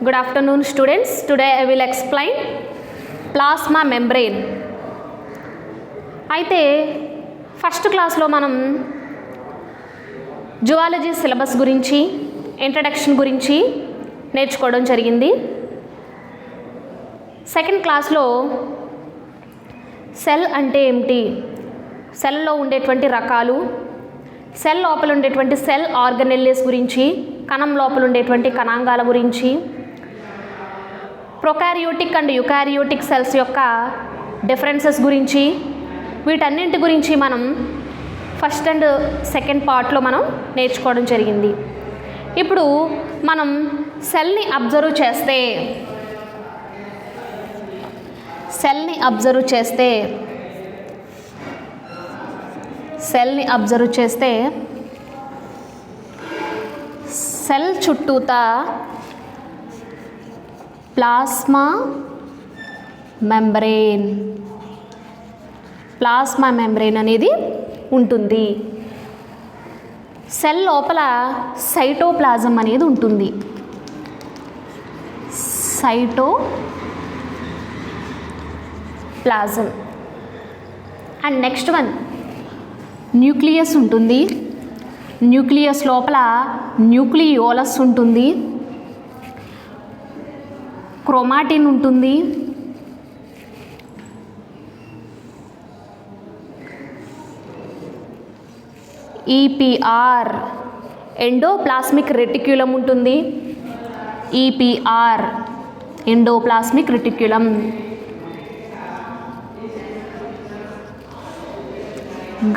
Good afternoon students. Today I will explain plasma membrane. అయితే first క్లాస్లో మనం zoology syllabus గురించి ఇంట్రడక్షన్ గురించి నేర్చుకోవడం జరిగింది. సెకండ్ క్లాస్లో సెల్ అంటే ఏమిటి, సెల్లో ఉండేటువంటి రకాలు, సెల్ లోపల ఉండేటువంటి సెల్ ఆర్గనెల్లేస్ గురించి, కణం లోపల ఉండేటువంటి కణాంగాల గురించి, ప్రొకారియోటిక్ అండ్ యుకారియోటిక్ సెల్స్ యొక్క డిఫరెన్సెస్ గురించి, వీటన్నింటి గురించి మనం ఫస్ట్ అండ్ సెకండ్ పార్ట్లో మనం నేర్చుకోవడం జరిగింది. ఇప్పుడు మనం సెల్ని అబ్జర్వ్ చేస్తే సెల్ చుట్టూతా ప్లాస్మా మెంబ్రేన్ అనేది ఉంటుంది. సెల్ లోపల సైటోప్లాజం అనేది ఉంటుంది. Cytoplasm and next one nucleus ఉంటుంది. న్యూక్లియస్ లోపల న్యూక్లియోలస్ ఉంటుంది, క్రోమాటిన్ ఉంటుంది, ఈపీఆర్ ఎండోప్లాస్మిక్ రెటిక్యులం ఉంటుంది. ఈపీఆర్ ఎండోప్లాస్మిక్ రెటిక్యులం,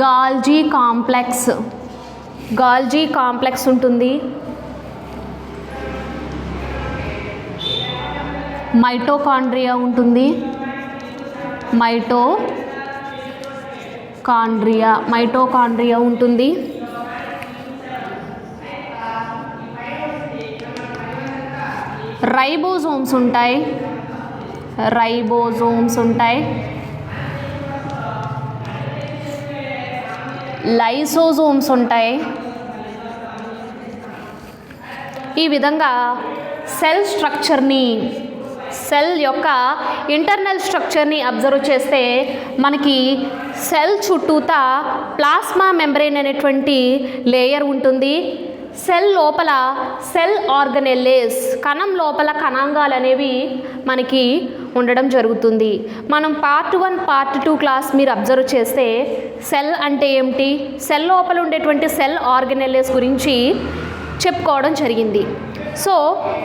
గాల్జీ కాంప్లెక్స్ ఉంటుంది, మైటోకాండ్రియా ఉంటుంది. మైటోకాండ్రియా ఉంటుంది. రైబోజోమ్స్ ఉంటాయి. లైసోజోమ్స్ ఉంటాయి. ఈ విధంగా సెల్ యొక్క ఇంటర్నల్ స్ట్రక్చర్ని అబ్జర్వ్ చేస్తే మనకి సెల్ చుట్టూతా ప్లాస్మా మెంబ్రేన్ అనేటువంటి లేయర్ ఉంటుంది. సెల్ లోపల సెల్ ఆర్గనెల్లేస్, కణం లోపల కణాంగాలు అనేవి మనకి ఉండడం జరుగుతుంది. మనం పార్ట్ 1 పార్ట్ 2 క్లాస్ మీరు అబ్జర్వ్ చేస్తే సెల్ అంటే ఏమిటి, సెల్ లోపల ఉండేటువంటి సెల్ ఆర్గనెల్లేస్ గురించి చెప్పుకోవడం జరిగింది. So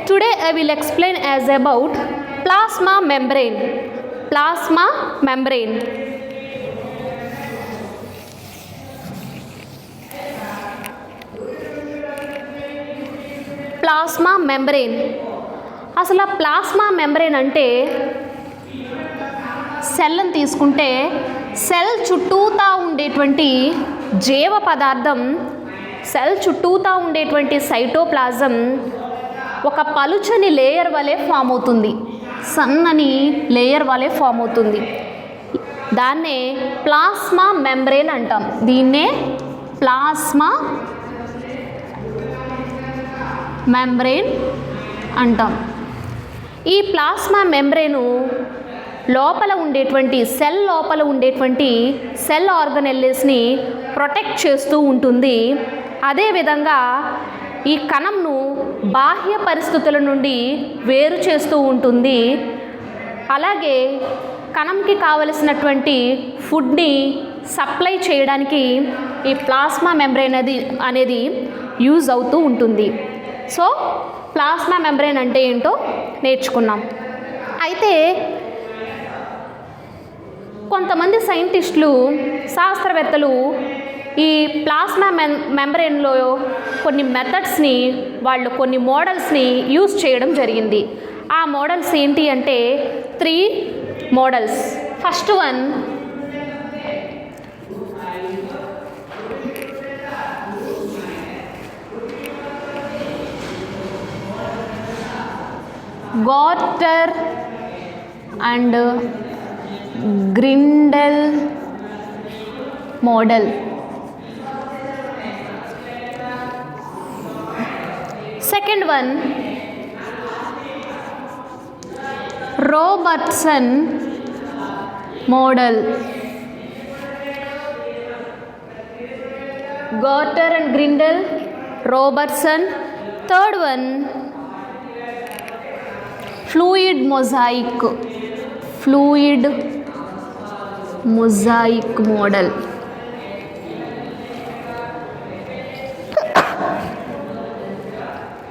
today I will explain as about plasma membrane. అసలు ఆ ప్లాస్మా మెంబ్రేన్ అంటే సెల్ని తీసుకుంటే సెల్ చుట్టూతా ఉండేటువంటి జీవ పదార్థం, సెల్ చుట్టూతా ఉండేటువంటి సైటోప్లాజం ఒక పలుచని లేయర్ వలె ఫామ్ అవుతుంది, సన్నని లేయర్ వలె ఫామ్ అవుతుంది. దాన్నే ప్లాస్మా మెంబ్రేన్ అంటాం. దీన్నే ప్లాస్మా మెంబ్రేన్ అంటాం. ఈ ప్లాస్మా మెంబ్రేను లోపల ఉండేటువంటి సెల్ ఆర్గనెల్లేస్ని ప్రొటెక్ట్ చేస్తూ ఉంటుంది. అదేవిధంగా ఈ కణంను బాహ్య పరిస్థితుల నుండి వేరు చేస్తూ ఉంటుంది. అలాగే కణంకి కావలసినటువంటి ఫుడ్ని సప్లై చేయడానికి ఈ ప్లాస్మా మెంబ్రేన్ అనేది యూజ్ అవుతూ ఉంటుంది. సో ప్లాస్మా మెంబ్రేన్ అంటే ఏంటో నేర్చుకున్నాం. అయితే కొంతమంది సైంటిస్టులు, శాస్త్రవేత్తలు ఈ ప్లాస్మా మెంబ్రేన్లో కొన్ని మెథడ్స్ని, కొన్ని మోడల్స్ని యూజ్ చేయడం జరిగింది. ఆ మోడల్స్ ఏంటి అంటే 3 models. First one Gorter and Grendel model. Second one, Robertson model. Garter and Grindle, Robertson. Third one, fluid mosaic model.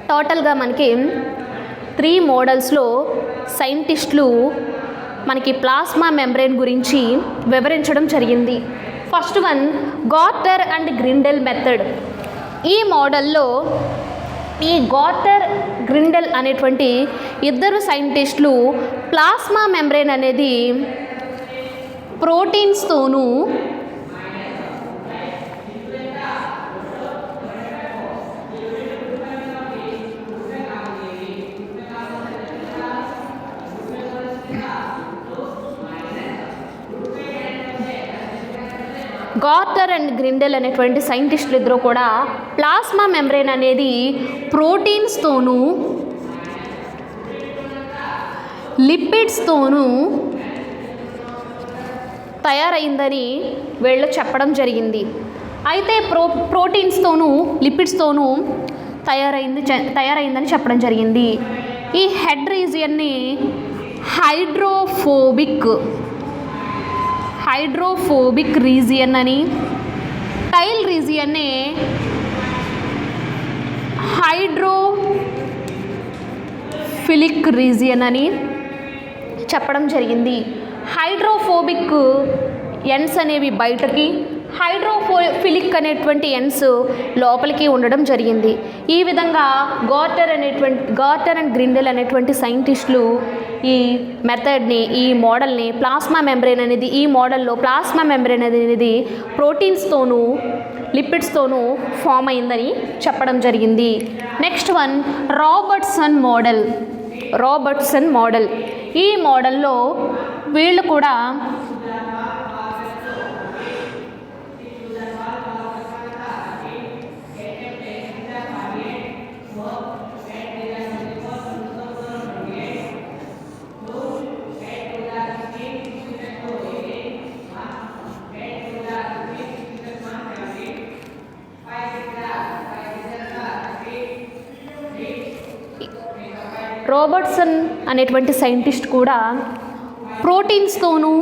టోటల్గా మనకి 3 మోడల్స్లో సైంటిస్టులు మనకి ప్లాస్మా మెంబ్రేన్ గురించి వివరించడం జరిగింది. First one Gorter and Grendel method. ఈ మోడల్లో ఈ గార్టర్ గ్రిండెల్ అనేటువంటి ఇద్దరు సైంటిస్టులు ప్లాస్మా మెంబ్రేన్ అనేది ప్రోటీన్స్తోనూ గార్టర్ అండ్ గ్రిండెల్ అనేటువంటి సైంటిస్టులు ఇద్దరు కూడా ప్లాస్మా మెంబ్రేన్ అనేది ప్రోటీన్స్తోనూ లిపిడ్స్తోనూ తయారైందని వీళ్ళు చెప్పడం జరిగింది. అయితే ప్రోటీన్స్తోనూ లిపిడ్స్తోనూ తయారైందని చెప్పడం జరిగింది. ఈ హెడ్ రీజియన్ని హైడ్రోఫోబిక్ రీజియన్ అని, టైల్ రీజియన్నే హైడ్రోఫిలిక్ రీజియన్ అని చెప్పడం జరిగింది. హైడ్రోఫోబిక్ ఎండ్స్ అనేవి బయటకి, హైడ్రోఫిలిక్ అనేటువంటి ఎండ్స్ లోపలికి ఉండడం జరిగింది. ఈ విధంగా గార్టర్ అండ్ గ్రిండెల్ అనేటువంటి సైంటిస్టులు ఈ మెథడ్ని, ఈ మోడల్ని ప్లాస్మా మెంబ్రేన్ అనేది, ఈ మోడల్లో ప్లాస్మా మెంబ్రేన్ అనేది ప్రోటీన్స్తోనూ లిపిడ్స్తోనూ ఫామ్ అయిందని చెప్పడం జరిగింది. Next one Robertson model. ఈ మోడల్లో వీళ్ళు కూడా రాబర్ట్సన్ అనేటువంటి సైంటిస్ట్ కూడా ప్రోటీన్స్తోనూ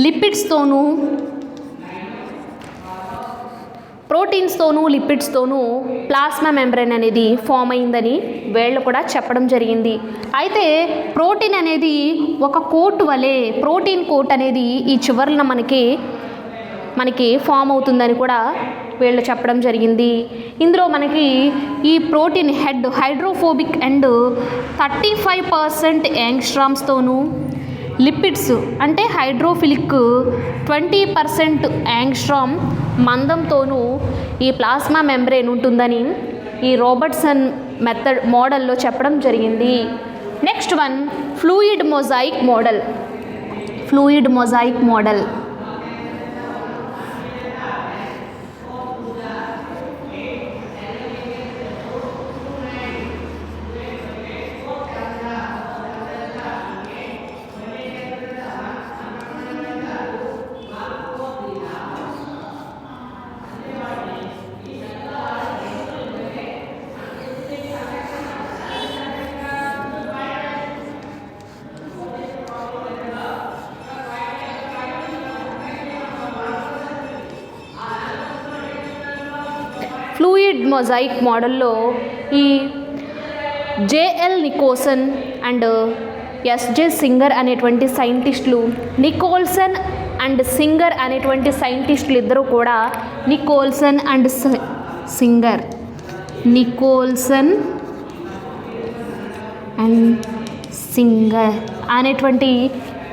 లిపిడ్స్తోనూ ప్లాస్మా మెంబ్రేన్ అనేది ఫామ్ అయిందని వీళ్ళు కూడా చెప్పడం జరిగింది. అయితే ప్రోటీన్ అనేది ఒక కోట్ వలె, ప్రోటీన్ కోట్ అనేది ఈ చివర్న మనకి ఫామ్ అవుతుందని కూడా వీళ్ళు చెప్పడం జరిగింది. ఇందులో మనకి ఈ ప్రోటీన్ హెడ్ హైడ్రోఫోబిక్ అండ్ 35% యాంగ్స్ట్రామ్స్తోనూ, లిపిడ్స్ అంటే హైడ్రోఫిలిక్ 20% యాంగ్స్ట్రామ్ మందంతోనూ ఈ ప్లాస్మా మెంబ్రేన్ ఉంటుందని ఈ రాబర్ట్సన్ మెథడ్ మోడల్లో చెప్పడం జరిగింది. Next one fluid mosaic model. Fluid mosaic మోడల్లో ఈ JL Nicholson and SJ singer అనేటువంటి సైంటిస్టులు, నికోల్సన్ అండ్ సింగర్ అనేటువంటి సైంటిస్టులు ఇద్దరు కూడా నికోల్సన్ అండ్ సింగర్ అనేటువంటి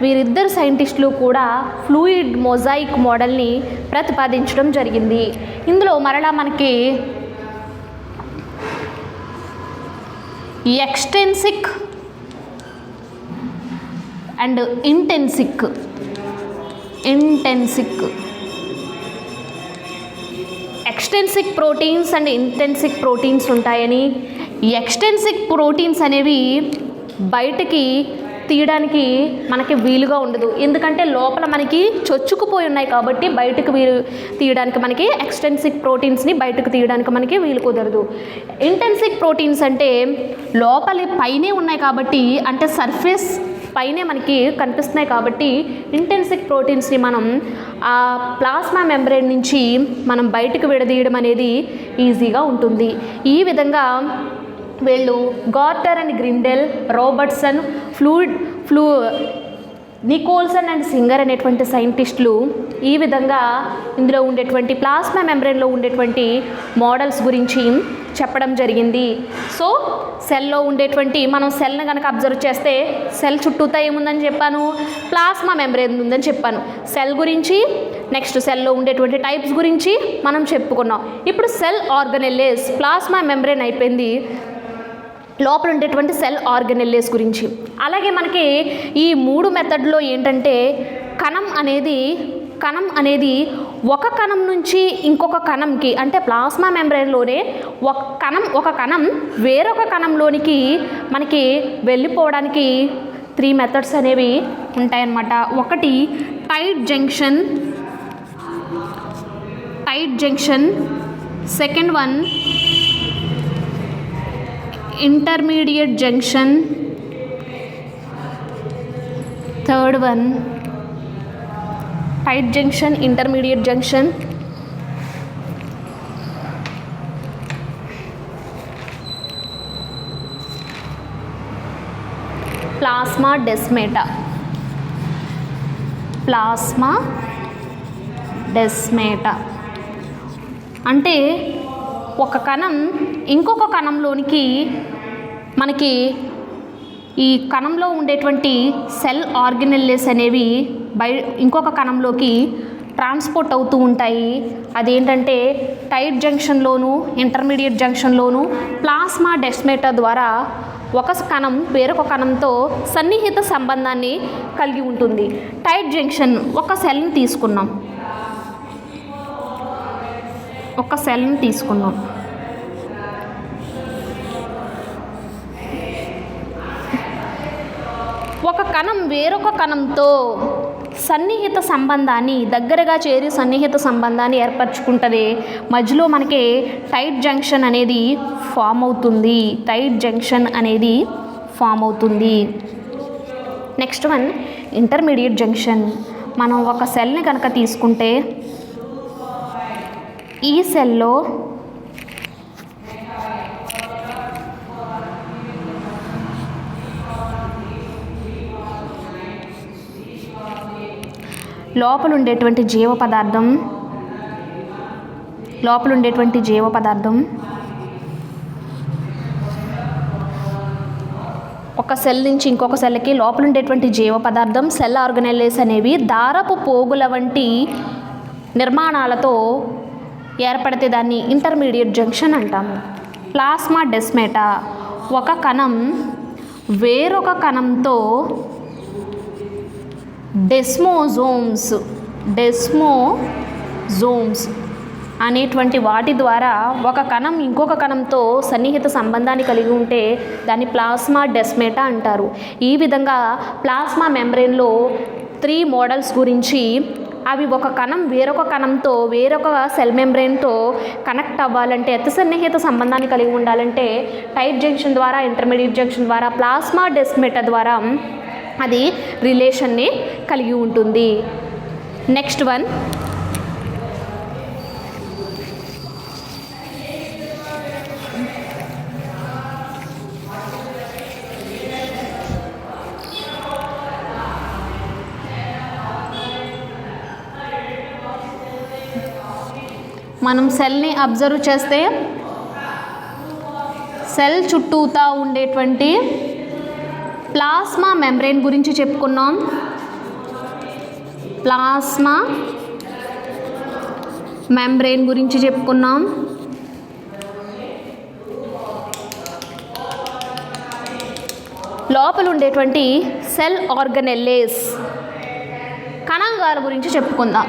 వీరిద్దరు సైంటిస్టులు కూడా ఫ్లూయిడ్ మొజాయిక్ మోడల్ని ప్రతిపాదించడం జరిగింది. ఇందులో మరలా మనకి extrinsic and intrinsic extrinsic proteins and intrinsic proteins ఉంటాయని, ఎక్స్టెన్సిక్ ప్రోటీన్స్ అనేవి బయటికి తీయడానికి మనకి వీలుగా ఉండదు, ఎందుకంటే లోపల మనకి చొచ్చుకుపోయి ఉన్నాయి కాబట్టి బయటకు తీయడానికి మనకి ఎక్స్టెన్సిక్ ప్రోటీన్స్ని బయటకు తీయడానికి మనకి వీలు కుదరదు. ఇంటెన్సిక్ ప్రోటీన్స్ అంటే లోపలి పైనే ఉన్నాయి కాబట్టి, అంటే సర్ఫేస్ పైనే మనకి కనిపిస్తున్నాయి కాబట్టి ఇంటెన్సిక్ ప్రోటీన్స్ని మనం ఆ ప్లాస్మా మెంబ్రేన్ నుంచి మనం బయటకు విడదీయడం అనేది ఈజీగా ఉంటుంది. ఈ విధంగా వీళ్ళు Gorter and Grendel, Robertson, Nicolson and Singer అనేటువంటి సైంటిస్టులు ఈ విధంగా ఇందులో ఉండేటువంటి ప్లాస్మా మెంబ్రేన్లో ఉండేటువంటి మోడల్స్ గురించి చెప్పడం జరిగింది. సో సెల్లో ఉండేటువంటి మనం సెల్ని కనుక అబ్జర్వ్ చేస్తే సెల్ చుట్టూతా ఏముందని చెప్పాను, ప్లాస్మా మెంబ్రేన్ ఉందని చెప్పాను. సెల్ గురించి, నెక్స్ట్ సెల్లో ఉండేటువంటి టైప్స్ గురించి మనం చెప్పుకున్నాం. ఇప్పుడు సెల్ ఆర్గనెల్లేస్, ప్లాస్మా మెంబ్రేన్ అయిపోయింది, లోపల ఉండేటువంటి సెల్ ఆర్గనెల్లేస్ గురించి. అలాగే మనకి ఈ 3 మెథడ్లో ఏంటంటే కణం అనేది ఒక కణం నుంచి ఇంకొక కణంకి, అంటే ప్లాస్మా మెంబ్రేన్లోనే ఒక కణం వేరొక కణంలోనికి మనకి వెళ్ళిపోవడానికి 3 మెథడ్స్ అనేవి ఉంటాయన్నమాట. ఒకటి tight junction, second one intermediate junction, third one tight junction, intermediate junction, plasmodesmata అంటే ఒక కణం ఇంకొక కణంలోనికి మనకి ఈ కణంలో ఉండేటువంటి సెల్ ఆర్గనెల్లేస్ అనేవి ఇంకొక కణంలోకి ట్రాన్స్పోర్ట్ అవుతూ ఉంటాయి. అదేంటంటే టైట్ జంక్షన్లోను, ఇంటర్మీడియట్ జంక్షన్లోను ప్లాస్మా డెస్మేటా ద్వారా ఒక కణం వేరొక కణంతో సన్నిహిత సంబంధాన్ని కలిగి ఉంటుంది. టైట్ జంక్షన్ ఒక సెల్ని తీసుకున్నాం, ఒక కణం వేరొక కణంతో సన్నిహిత సంబంధాన్ని దగ్గరగా చేరి సన్నిహిత సంబంధాన్ని ఏర్పరచుకుంటుంది. మధ్యలో మనకి టైట్ జంక్షన్ అనేది ఫామ్ అవుతుంది. Next one intermediate junction. మనం ఒక సెల్ని కనుక తీసుకుంటే ఈ సెల్లో లోపల ఉండేటువంటి జీవ పదార్థం ఒక సెల్ నుంచి ఇంకొక సెల్కి లోపల ఉండేటువంటి జీవ పదార్థం సెల్ ఆర్గనెల్లేస్ అనేవి దారపు పోగుల వంటి నిర్మాణాలతో ఏర్పడితే దాన్ని ఇంటర్మీడియట్ జంక్షన్ అంటాము. ప్లాస్మా డెస్మేటా ఒక కణం వేరొక కణంతో డెస్మోజోమ్స్ అనేటువంటి వాటి ద్వారా ఒక కణం ఇంకొక కణంతో సన్నిహిత సంబంధాన్ని కలిగి ఉంటే దాన్ని ప్లాస్మా డెస్మేటా అంటారు. ఈ విధంగా ప్లాస్మా మెంబ్రేన్లో 3 మోడల్స్ గురించి, అవి ఒక కణం వేరొక కణంతో వేరొక సెల్ మెంబ్రేన్తో కనెక్ట్ అవ్వాలంటే, అతి సన్నిహిత సంబంధాన్ని కలిగి ఉండాలంటే టైట్ జంక్షన్ ద్వారా, ఇంటర్మీడియట్ జంక్షన్ ద్వారా, ప్లాస్మా డెస్మేటా ద్వారా అది రిలేషన్ని కలిగి ఉంటుంది. నెక్స్ట్ వన్ మనం సెల్ని అబ్జర్వ్ చేస్తే సెల్ చుట్టూతా ఉండేటువంటి ప్లాస్మా మెంబ్రేన్ గురించి చెప్పుకున్నాం. లోపల ఉండేటువంటి సెల్ ఆర్గనెల్లేస్ కణాంగాల గురించి చెప్పుకుందాం.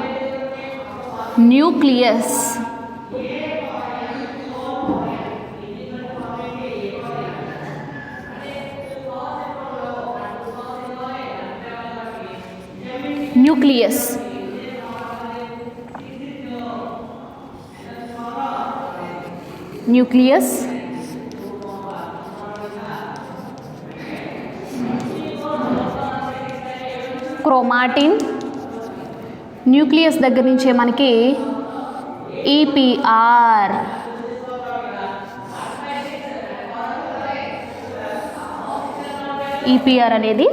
Nucleus, nucleus. Nucleus chromatin. Nucleus దగ్గర నుంచే మనకి ఈపీఆర్. ఈపీఆర్ అనేది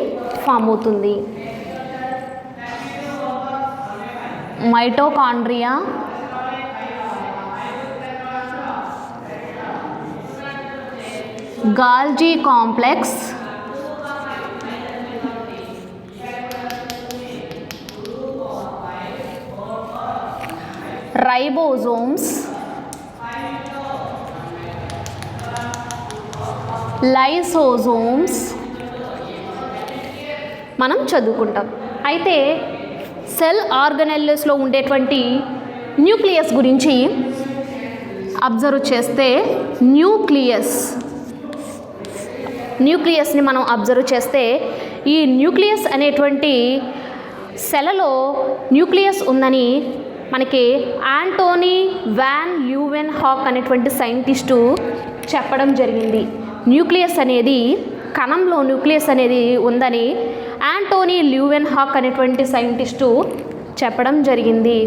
ఫామ్ అవుతుంది. మైటోకాండ్రియా, గాల్జీ కాంప్లెక్స్, రైబోజోమ్స్, లైసోజోమ్స్ మనం చదువుకుంటాం. అయితే సెల్ ఆర్గనెల్లెస్లో ఉండేటువంటి న్యూక్లియస్ గురించి అబ్జర్వ్ చేస్తే న్యూక్లియస్ని మనం అబ్జర్వ్ చేస్తే ఈ న్యూక్లియస్ అనేటువంటి సెల్లో న్యూక్లియస్ ఉందని మనకి యాంటోనీ వాన్ ల్యూవెన్ హాక్ అనేటువంటి సైంటిస్టు చెప్పడం జరిగింది. న్యూక్లియస్ అనేది కణంలో న్యూక్లియస్ అనేది ఉందని యాంటోనీ ల్యూవెన్ హాక్ అనేటువంటి సైంటిస్టు చెప్పడం జరిగింది.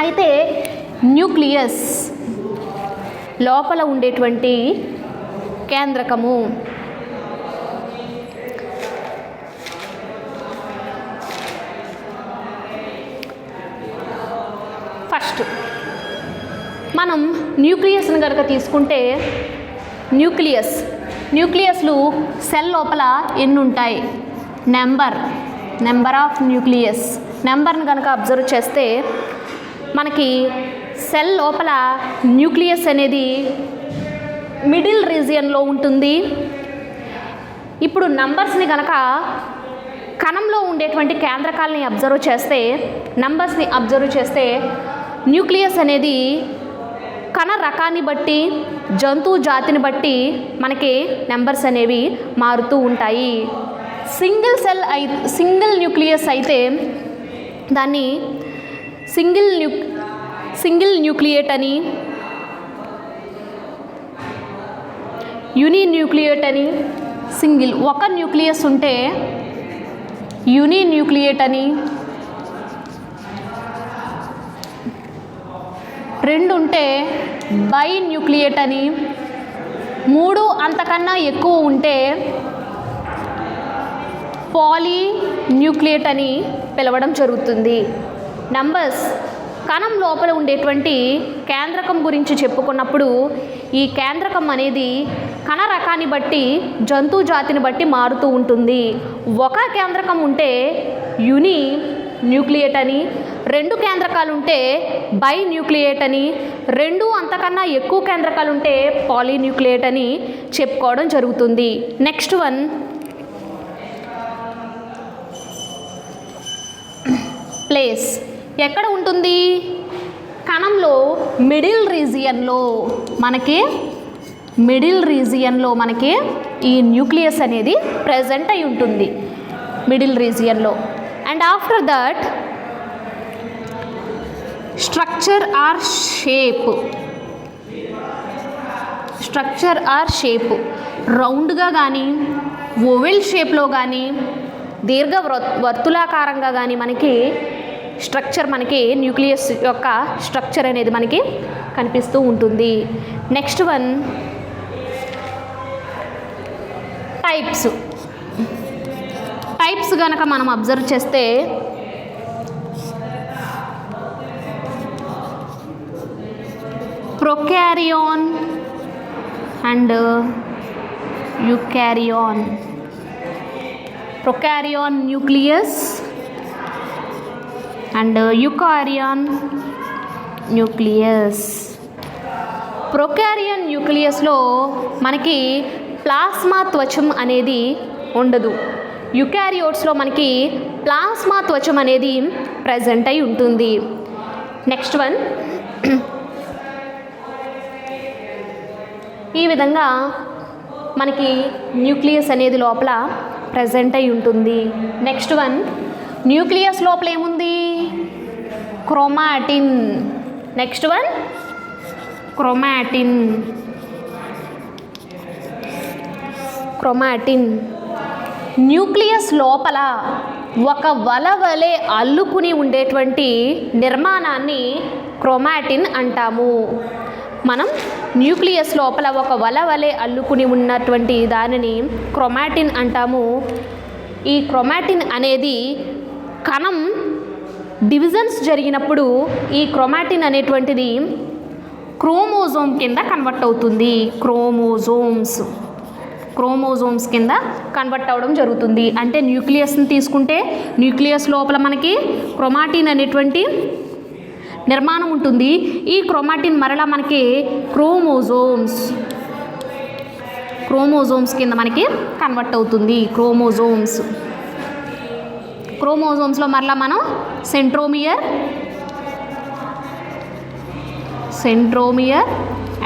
అయితే న్యూక్లియస్ లోపల ఉండేటువంటి కేంద్రకము ఫస్ట్ మనం న్యూక్లియస్ని కనుక తీసుకుంటే న్యూక్లియస్లు సెల్ లోపల ఎన్ని ఉంటాయి, నెంబర్ ఆఫ్ న్యూక్లియస్ నెంబర్ని కనుక అబ్జర్వ్ చేస్తే మనకి సెల్ లోపల న్యూక్లియస్ అనేది మిడిల్ రీజియన్లో ఉంటుంది. ఇప్పుడు నంబర్స్ని కనుక కణంలో ఉండేటువంటి కేంద్రకాలని అబ్జర్వ్ చేస్తే న్యూక్లియస్ అనేది కణ రకాన్ని బట్టి జంతువు జాతిని బట్టి మనకి నెంబర్స్ అనేవి మారుతూ ఉంటాయి. సింగిల్ న్యూక్లియస్ అయితే దాన్ని సింగిల్ న్యూక్లియేట్ అని, యూని న్యూక్లియేట్ అని, ఒక న్యూక్లియస్ ఉంటే యూని న్యూక్లియేట్ అని, 2 ఉంటే బై న్యూక్లియేట్ అని, 3 అంతకన్నా ఎక్కువ ఉంటే పాలీ న్యూక్లియేట్ అని పిలవడం జరుగుతుంది. నంబర్స్ కణం లోపల ఉండేటువంటి కేంద్రకం గురించి చెప్పుకున్నప్పుడు ఈ కేంద్రకం అనేది కణ రకాన్ని బట్టి జంతు జాతిని బట్టి మారుతూ ఉంటుంది. ఒక కేంద్రకం ఉంటే యూని న్యూక్లియేట్ అని, 2 కేంద్రకాలు ఉంటే బై న్యూక్లియేట్ అని, 2 అంతకన్నా ఎక్కువ కేంద్రకాలు ఉంటే పాలీ న్యూక్లియేట్ అని చెప్పుకోవడం జరుగుతుంది. నెక్స్ట్ వన్ ప్లేస్ ఎక్కడ ఉంటుంది, కణంలో మిడిల్ రీజియన్లో మనకి ఈ న్యూక్లియస్ అనేది ప్రెజెంట్ అయి ఉంటుంది మిడిల్ రీజియన్లో. And after that structure or shape రౌండ్గా కానీ ఓవెల్ షేప్లో కానీ దీర్ఘ వర్తులాకారంగా కానీ మనకి న్యూక్లియస్ యొక్క స్ట్రక్చర్ అనేది మనకి కనిపిస్తూ ఉంటుంది. నెక్స్ట్ వన్ టైప్స్ కనుక మనం అబ్జర్వ్ చేస్తే prokaryon and eukaryon. Prokaryon nucleus and eukaryon nucleus. Prokaryon న్యూక్లియస్లో మనకి ప్లాస్మా త్వచం అనేది ఉండదు. యూకారియోట్స్లో మనకి ప్లాస్మా త్వచం అనేది ప్రజెంట్ అయి ఉంటుంది. నెక్స్ట్ వన్ ఈ విధంగా మనకి న్యూక్లియస్ అనేది లోపల ప్రజెంట్ అయి ఉంటుంది. నెక్స్ట్ వన్ న్యూక్లియస్ లోపల ఏముంది? Chromatin. Next one chromatin. Chromatin. Nucleus లోపల ఒక వల వలె అల్లుకుని ఉండేటువంటి నిర్మాణాన్ని క్రోమాటిన్ అంటాము. మనం న్యూక్లియస్ లోపల ఒక వల వలె అల్లుకుని ఉన్నటువంటి దానిని క్రోమాటిన్ అంటాము. ఈ క్రోమాటిన్ అనేది కణం డివిజన్స్ జరిగినప్పుడు ఈ క్రోమాటిన్ అనేటువంటిది క్రోమోజోమ్ కింద కన్వర్ట్ అవుతుంది. క్రోమోజోమ్స్ కింద కన్వర్ట్ అవ్వడం జరుగుతుంది. అంటే న్యూక్లియస్ని తీసుకుంటే న్యూక్లియస్ లోపల మనకి క్రోమాటిన్ అనేటువంటి నిర్మాణం ఉంటుంది. ఈ క్రోమాటిన్ మరలా మనకి క్రోమోజోమ్స్ కింద మనకి కన్వర్ట్ అవుతుంది. క్రోమోజోమ్స్లో మరలా మనం సెంట్రోమియర్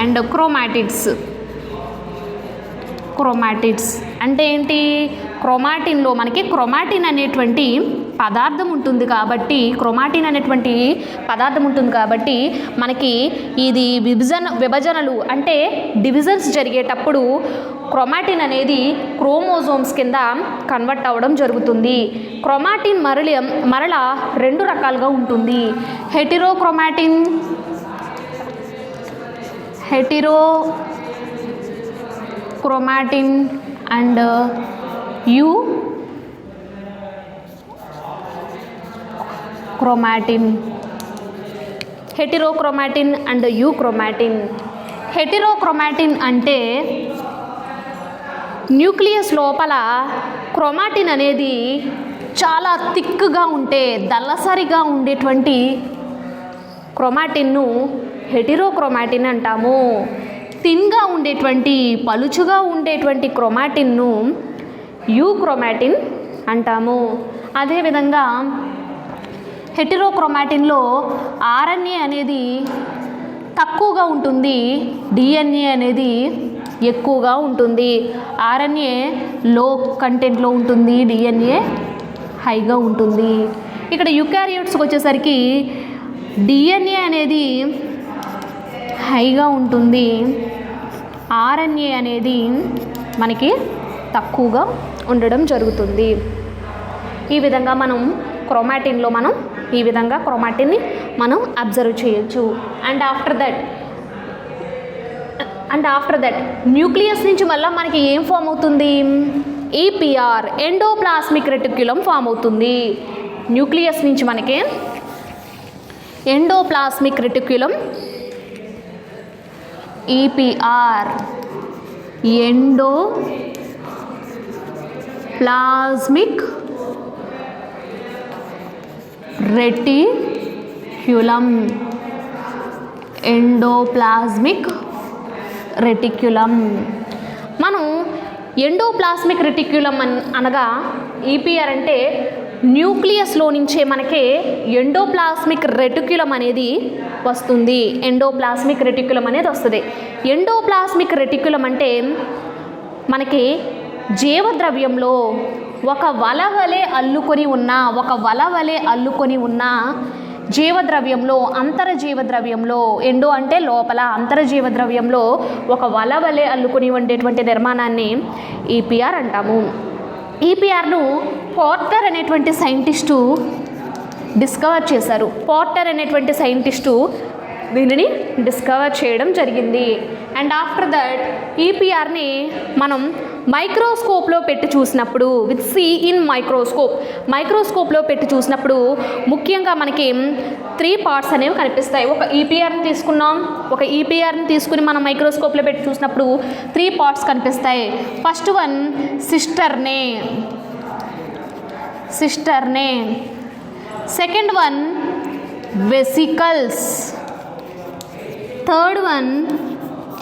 అండ్ క్రోమాటిడ్స్ అంటే ఏంటి? క్రోమాటిన్లో మనకి క్రోమాటిన్ అనేటువంటి పదార్థం ఉంటుంది కాబట్టి మనకి ఇది విభజనలు అంటే డివిజన్స్ జరిగేటప్పుడు క్రోమాటిన్ అనేది క్రోమోజోమ్స్ కింద కన్వర్ట్ అవ్వడం జరుగుతుంది. క్రోమాటిన్ మరలా రెండు రకాలుగా ఉంటుంది. హెటిరోక్రోమాటిన్ అండ్ యూక్రోమాటిన్. హెటిరోక్రోమాటిన్ అంటే న్యూక్లియస్ లోపల క్రోమాటిన్ అనేది చాలా థిక్గా ఉంటే దళసరిగా ఉండేటువంటి క్రోమాటిన్ను హెటిరోక్రోమాటిన్ అంటాము. థిన్గా ఉండేటువంటి పలుచుగా ఉండేటువంటి క్రోమాటిన్ను యూక్రోమాటిన్ అంటాము. అదేవిధంగా హెటిరోక్రోమాటిన్లో ఆర్ఎన్ఏ అనేది తక్కువగా ఉంటుంది, డిఎన్ఏ అనేది ఎక్కువగా ఉంటుంది. ఆర్ఎన్ఏ లో కంటెంట్లో ఉంటుంది, డిఎన్ఏ హైగా ఉంటుంది. ఇక్కడ యూకారియోట్స్కి వచ్చేసరికి డిఎన్ఏ అనేది హైగా ఉంటుంది, ఆర్ఎన్ఏ అనేది మనకి తక్కువగా ఉండడం జరుగుతుంది. ఈ విధంగా మనం క్రోమాటిన్లో ఈ విధంగా క్రోమాటిన్ని మనం అబ్జర్వ్ చేయొచ్చు. అండ్ ఆఫ్టర్ దట్ న్యూక్లియస్ నుంచి మళ్ళీ మనకి ఏం ఫామ్ అవుతుంది? ఈపీఆర్ ఎండోప్లాస్మిక్ రెటిక్యులం ఫామ్ అవుతుంది. న్యూక్లియస్ నుంచి మనకి endoplasmic reticulum EPR endoplasmic reticulum. మనం ఎండోప్లాస్మిక్ రెటిక్యులం అనగా ఈపీఆర్ అంటే న్యూక్లియస్లో నుంచే మనకి ఎండోప్లాస్మిక్ రెటిక్యులం అనేది వస్తుంది. ఎండోప్లాస్మిక్ రెటిక్యులం అంటే మనకి జీవద్రవ్యంలో ఒక వల వలె అల్లుకొని ఉన్న జీవద్రవ్యంలో అంతరజీవద్రవ్యంలో ఎండో అంటే లోపల, అంతరజీవద్రవ్యంలో ఒక వల వలె అల్లుకొని ఉండేటువంటి నిర్మాణాన్ని ఈపీఆర్ అంటాము. ఈపీఆర్ను పోర్టర్ అనేటువంటి సైంటిస్టు డిస్కవర్ చేశారు. దీనిని డిస్కవర్ చేయడం జరిగింది. అండ్ ఆఫ్టర్ దట్ ఈపీఆర్ని మనం మైక్రోస్కోప్లో పెట్టి చూసినప్పుడు మైక్రోస్కోప్లో పెట్టి చూసినప్పుడు ముఖ్యంగా మనకి 3 పార్ట్స్ అనేవి కనిపిస్తాయి. ఒక ఈపీఆర్ని తీసుకుని మనం మైక్రోస్కోప్లో పెట్టి చూసినప్పుడు 3 పార్ట్స్ కనిపిస్తాయి. First one cisternae, second one vesicles, third one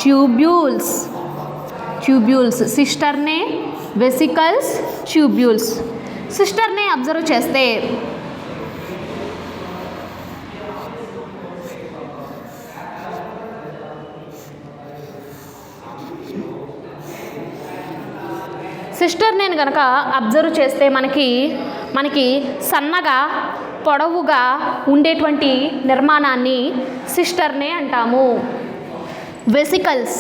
tubules. Cisternae, vesicles, tubules. Cisternae observe చేస్తే సిస్టర్నే కనుక అబ్జర్వ్ చేస్తే మనకి మనకి సన్నగా పొడవుగా ఉండేటువంటి నిర్మాణాన్ని సిస్టర్నే అంటాము. వెసికల్స్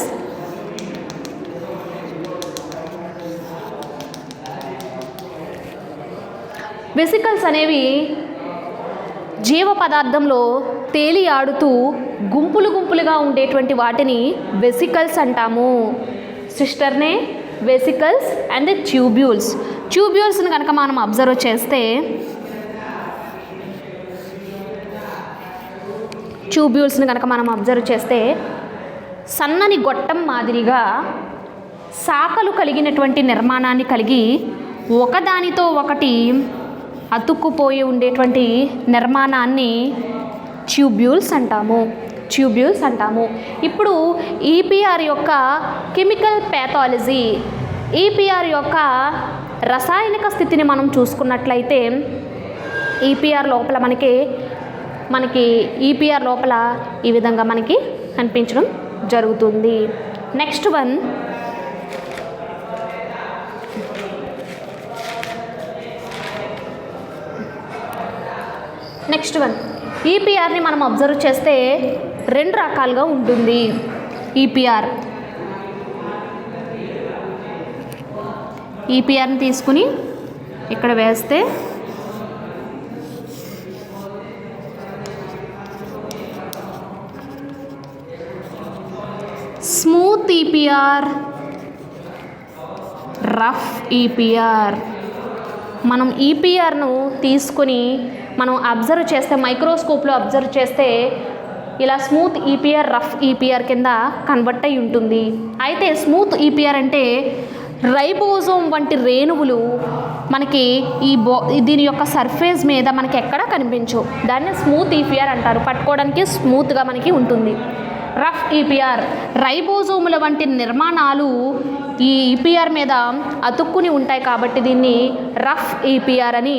వెసికల్స్ అనేవి జీవ పదార్థంలో తేలి ఆడుతూ గుంపులు గుంపులుగా ఉండేటువంటి వాటిని వెసికల్స్ అంటాము. సిస్టర్నే, వెసికల్స్ అండ్ ట్యూబ్యూల్స్. ట్యూబ్యూల్స్ని కనుక మనం అబ్జర్వ్ చేస్తే సన్నని గొట్టం మాదిరిగా శాఖలు కలిగినటువంటి నిర్మాణాన్ని కలిగి ఒకదానితో ఒకటి అతుక్కుపోయి ఉండేటువంటి నిర్మాణాన్ని ట్యూబ్యూల్స్ అంటాము. ఇప్పుడు ఈపీఆర్ యొక్క కెమికల్ ప్యాథాలజీ, ఈపీఆర్ యొక్క రసాయనిక స్థితిని మనం చూసుకున్నట్లయితే ఈపీఆర్ లోపల మనకి ఈపీఆర్ లోపల ఈ విధంగా మనకి కనిపించడం జరుగుతుంది. నెక్స్ట్ వన్ ఈపీఆర్ని మనం అబ్జర్వ్ చేస్తే రెండు రకాలుగా ఉంటుంది. ఈపీఆర్ని తీసుకుని ఇక్కడ వేస్తే స్మూత్ ఈపీఆర్, రఫ్ ఈపీఆర్. మనం ఈపీఆర్ను తీసుకుని మనం అబ్జర్వ్ చేస్తే మైక్రోస్కోప్లో అబ్జర్వ్ చేస్తే ఇలా స్మూత్ ఈపీఆర్, రఫ్ ఈపీఆర్ కింద కన్వర్ట్ అయి ఉంటుంది. అయితే స్మూత్ ఈపీఆర్ అంటే రైబోజోమ్ వంటి రేణువులు మనకి దీని యొక్క సర్ఫేస్ మీద మనకి ఎక్కడా కనిపించవు. దాన్ని స్మూత్ ఈపీఆర్ అంటారు. పట్టుకోవడానికి స్మూత్గా మనకి ఉంటుంది. రఫ్ ఈపీఆర్, రైబోజోముల వంటి నిర్మాణాలు ఈ ఈపీఆర్ మీద అతుక్కుని ఉంటాయి కాబట్టి దీన్ని రఫ్ ఈపీఆర్ అని